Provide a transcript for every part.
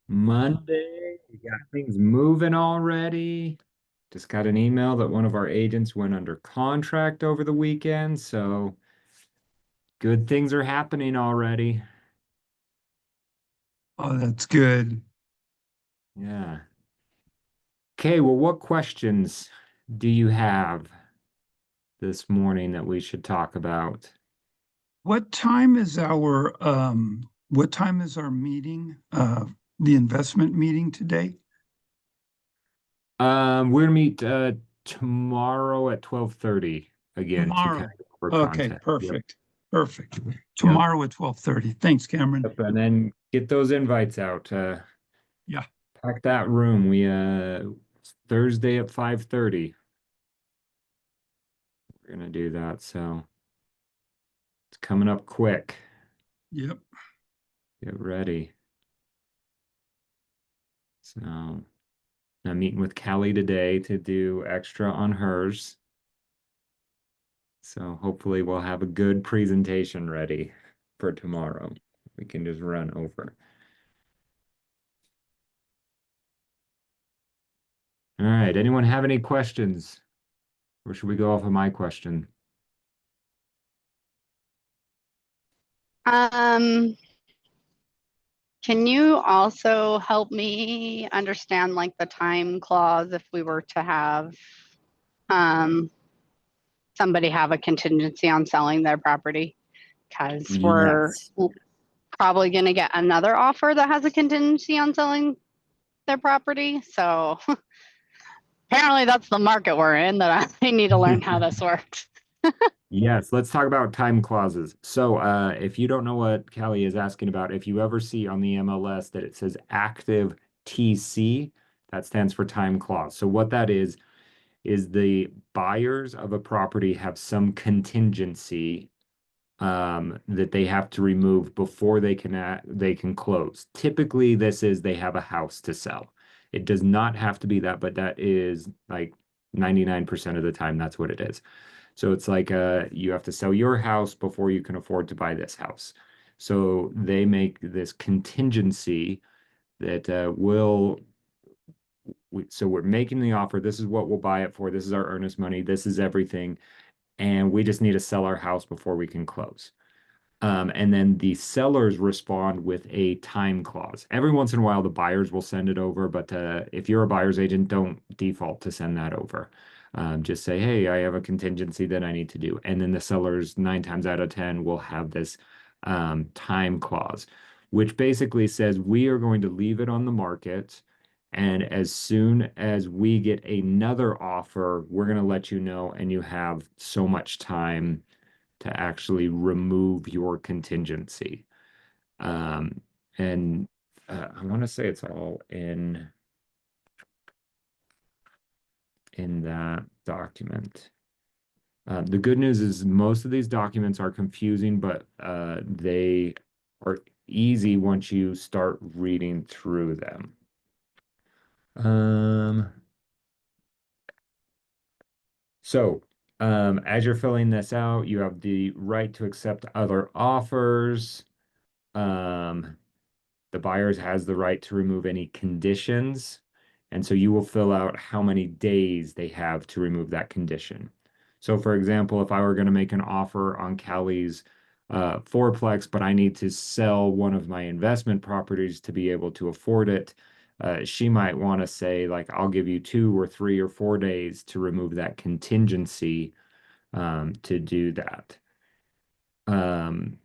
Monday, we got things moving already. Just got an email that one of our agents went under contract over the weekend, so good things are happening already. Oh, that's good. Yeah. Okay, well, what questions do you have this morning that we should talk about? What time is our meeting, the investment meeting today? We're gonna meet tomorrow at 12:30 again to kind Tomorrow. of go over Okay, content. Yep. perfect. Perfect. Yep. Tomorrow at 12:30. Thanks, Cameron. Yep. And then get those invites out. Yeah. Pack that room. It's Thursday at 5:30. We're gonna do that, so it's coming up quick. Yep. Get ready. So I'm meeting with Callie today to do extra on hers. So hopefully we'll have a good presentation ready for tomorrow. We can just run over. All right. Anyone have any questions? Or should we go off of my question? Um, can you also help me understand like the time clause if we were to have um somebody have a contingency on selling their property? Because we're Yes. probably going to get another offer that has a contingency on selling their property. So apparently that's the market we're in that I need to learn how this works. Yes, let's talk about time clauses. So, if you don't know what Callie is asking about, if you ever see on the MLS that it says active TC, that stands for time clause. So, what that is the buyers of a property have some contingency that they have to remove before they can close. Typically, this is they have a house to sell. It does not have to be that, but that is like 99% of the time, that's what it is. So it's like you have to sell your house before you can afford to buy this house. So they make this contingency that so we're making the offer. This is what we'll buy it for. This is our earnest money. This is everything. And we just need to sell our house before we can close. And then the sellers respond with a time clause. Every once in a while, the buyers will send it over, but if you're a buyer's agent, don't default to send that over. Just say, hey, I have a contingency that I need to do. And then the sellers, 9 times out of 10, will have this time clause, which basically says we are going to leave it on the market. And as soon as we get another offer, we're going to let you know, and you have so much time to actually remove your contingency. Um, and I want to say it's all in that document. The good news is most of these documents are confusing, but they are easy once you start reading through them. Um, so, as you're filling this out, you have the right to accept other offers. Um, The buyers has the right to remove any conditions. And so you will fill out how many days they have to remove that condition. So for example, if I were going to make an offer on Callie's fourplex, but I need to sell one of my investment properties to be able to afford it, she might want to say, like, I'll give you 2 or 3 or 4 days to remove that contingency to do that. Um,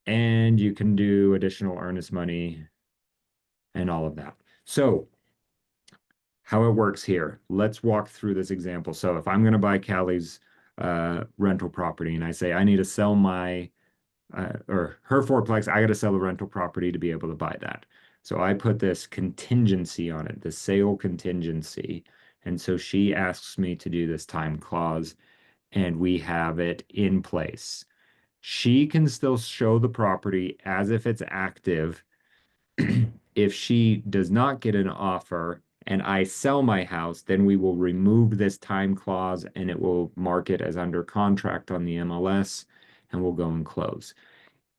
and you can do additional earnest money and all of that. So, how it works here, let's walk through this example. So, if I'm going to buy Callie's rental property and I say I need to sell my or her fourplex, I got to sell the rental property to be able to buy that. So, I put this contingency on it, the sale contingency. And so she asks me to do this time clause, and we have it in place. She can still show the property as if it's active if she does not get an offer and I sell my house, then we will remove this time clause and it will mark it as under contract on the MLS and we'll go and close.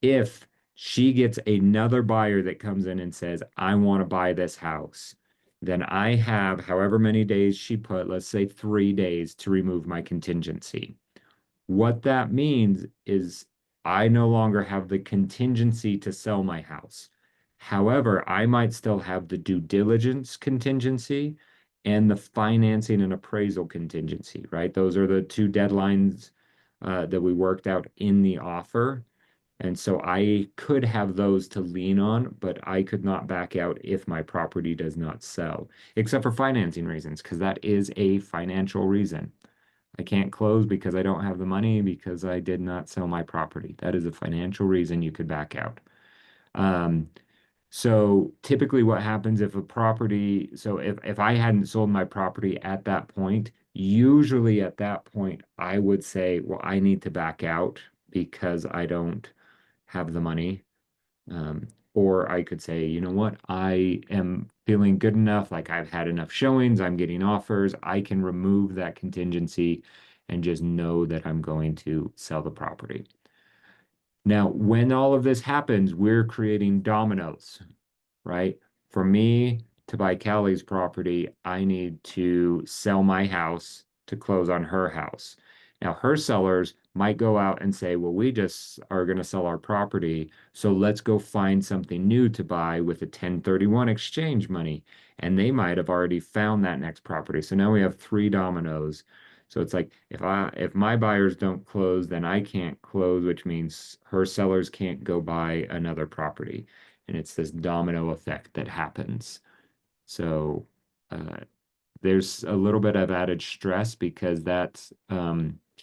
If She gets another buyer that comes in and says, I want to buy this house. Then I have however many days she put, let's say 3 days to remove my contingency. What that means is I no longer have the contingency to sell my house. However, I might still have the due diligence contingency and the financing and appraisal contingency, right? Those are the two deadlines that we worked out in the offer. And so I could have those to lean on, but I could not back out if my property does not sell, except for financing reasons, because that is a financial reason. I can't close because I don't have the money because I did not sell my property. That is a financial reason you could back out. Um, so typically what happens if a property, so if I hadn't sold my property at that point, usually at that point, I would say, well, I need to back out because I don't have the money. Um, or I could say, you know what, I am feeling good enough, like I've had enough showings, I'm getting offers, I can remove that contingency and just know that I'm going to sell the property. Now, when all of this happens, we're creating dominoes, right? For me to buy Callie's property, I need to sell my house to close on her house. Now, her sellers might go out and say, well, we just are going to sell our property, so let's go find something new to buy with a 1031 exchange money. And they might have already found that next property. So now we have three dominoes. So it's like if my buyers don't close, then I can't close, which means her sellers can't go buy another property, and it's this domino effect that happens. So uh, there's a little bit of added stress because that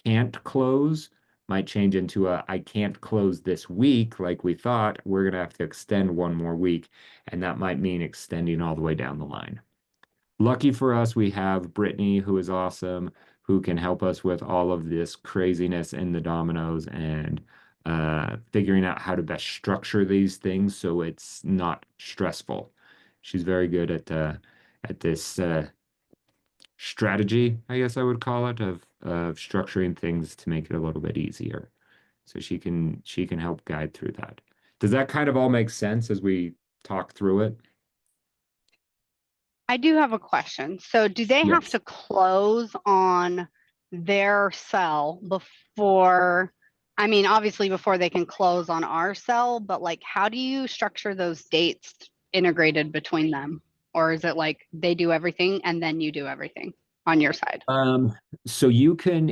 can't close might change into a I can't close this week like we thought. We're gonna have to extend one more week, and that might mean extending all the way down the line. Lucky for us, we have Brittany, who is awesome, who can help us with all of this craziness in the dominoes and figuring out how to best structure these things so it's not stressful. She's very good at this strategy, I guess I would call it, of structuring things to make it a little bit easier. So she can help guide through that. Does that kind of all make sense as we talk through it? I do have a question. So do they have Yes. to close on their cell before, I mean, obviously before they can close on our cell, but like how do you structure those dates integrated between them? Or is it like they do everything and then you do everything on your side? So you can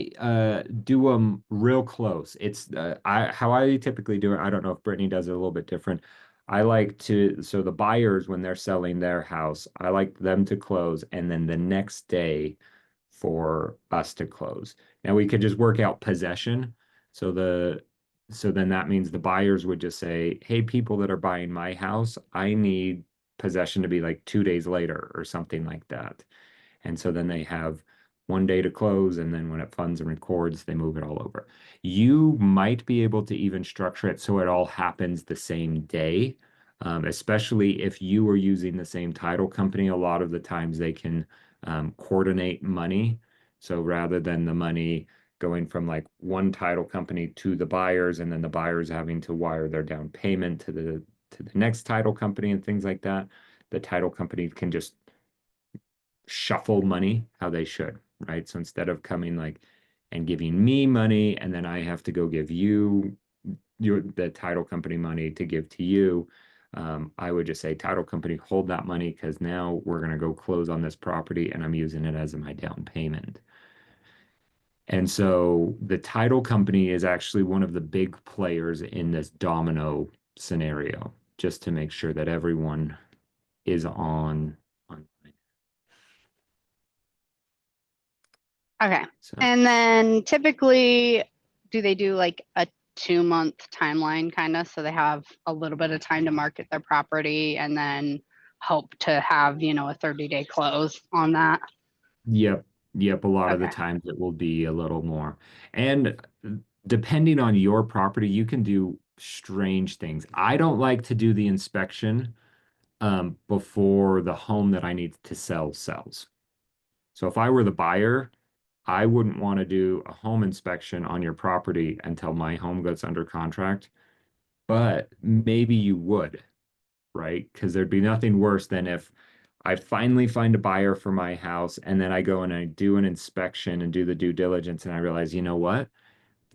do them real close. It's I how I typically do it. I don't know if Brittany does it a little bit different. I like to, so the buyers when they're selling their house, I like them to close and then the next day for us to close. Now we could just work out possession. So so then that means the buyers would just say, "Hey, people that are buying my house, I need possession to be like 2 days later or something like that." And so then they have one day to close, and then when it funds and records, they move it all over. You might be able to even structure it so it all happens the same day, especially if you are using the same title company. A lot of the times they can coordinate money. So rather than the money going from like one title company to the buyers, and then the buyers having to wire their down payment to the next title company and things like that, the title company can just shuffle money how they should, right? So instead of coming like and giving me money and then I have to go give you the title company money to give to you, I would just say title company hold that money because now we're going to go close on this property and I'm using it as my down payment. And so the title company is actually one of the big players in this domino scenario, just to make sure that everyone is on. Okay. So And then typically, do they do like a 2-month timeline kind of? So they have a little bit of time to market their property and then hope to have, a 30-day close on that. yep, yep. A lot of the Okay. times it will be a little more. And depending on your property, you can do strange things. I don't like to do the inspection before the home that I need to sell sells. So if I were the buyer, I wouldn't want to do a home inspection on your property until my home gets under contract but maybe you would, right? Because there'd be nothing worse than if I finally find a buyer for my house and then I go and I do an inspection and do the due diligence and I realize, you know what?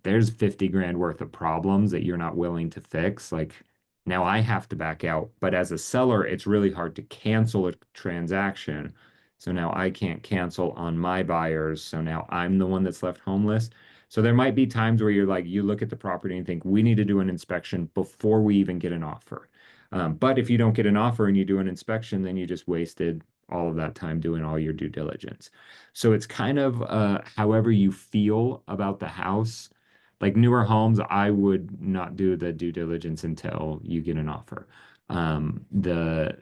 There's 50 grand worth of problems that you're not willing to fix. Like now I have to back out. But as a seller, it's really hard to cancel a transaction. So now I can't cancel on my buyers. So now I'm the one that's left homeless. So there might be times where you're like, you look at the property and think, we need to do an inspection before we even get an offer. But if you don't get an offer and you do an inspection, then you just wasted all of that time doing all your due diligence. So it's kind of however you feel about the house. Like newer homes, I would not do the due diligence until you get an offer. The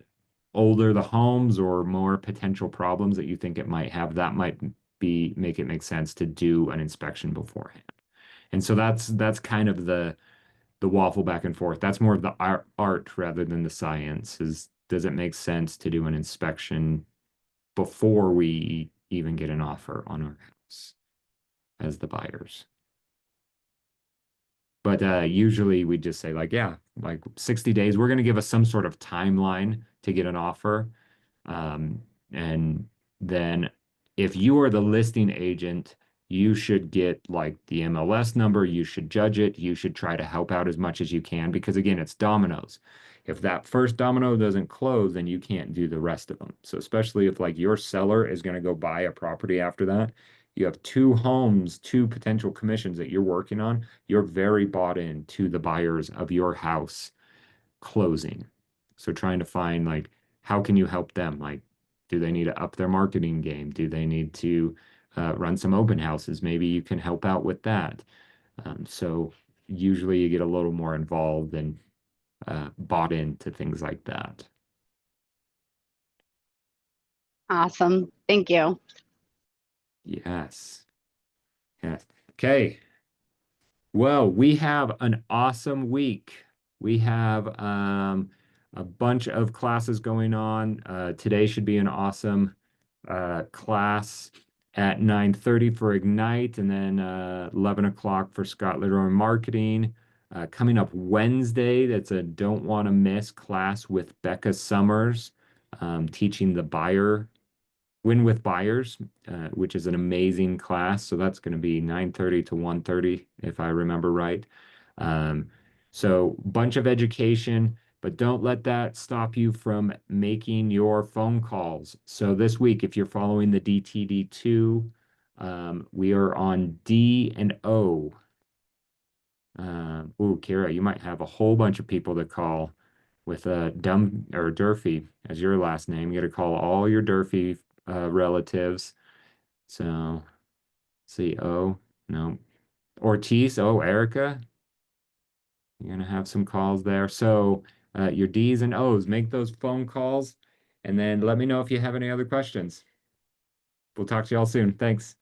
older the homes or more potential problems that you think it might have, that might be make it make sense to do an inspection beforehand. And so that's kind of the waffle back and forth. That's more of the art rather than the science. Is does it make sense to do an inspection before we even get an offer on our house as the buyers? But usually we just say like, yeah, like 60 days. We're going to give us some sort of timeline to get an offer. And then if you are the listing agent, you should get like the MLS number. You should judge it. You should try to help out as much as you can because again, it's dominoes. If that first domino doesn't close, then you can't do the rest of them. So especially if like your seller is going to go buy a property after that, you have two homes, two potential commissions that you're working on. You're very bought in to the buyers of your house closing. So trying to find like how can you help them? Like, do they need to up their marketing game? Do they need to run some open houses? Maybe you can help out with that. So usually you get a little more involved and bought into things like that. Awesome. Thank you. Yes. Yes. Okay. Well, we have an awesome week. We have a bunch of classes going on. Today should be an awesome class at 9:30 for Ignite, and then 11 o'clock for Scott Leroy Marketing. Coming up Wednesday, that's a don't want to miss class with Becca Summers, teaching the buyer Win with Buyers, which is an amazing class. So that's going to be 9:30 to 1:30, if I remember right. Um, so bunch of education, but don't let that stop you from making your phone calls. So this week, if you're following the DTD2, we are on D and O. Kira, you might have a whole bunch of people to call with Dumb or Durfee as your last name. You got to call all your Durfee relatives. So, see, O, no, Ortiz, oh, Erica, you're gonna have some calls there. So, your D's and O's, make those phone calls, and then let me know if you have any other questions. We'll talk to y'all soon. Thanks.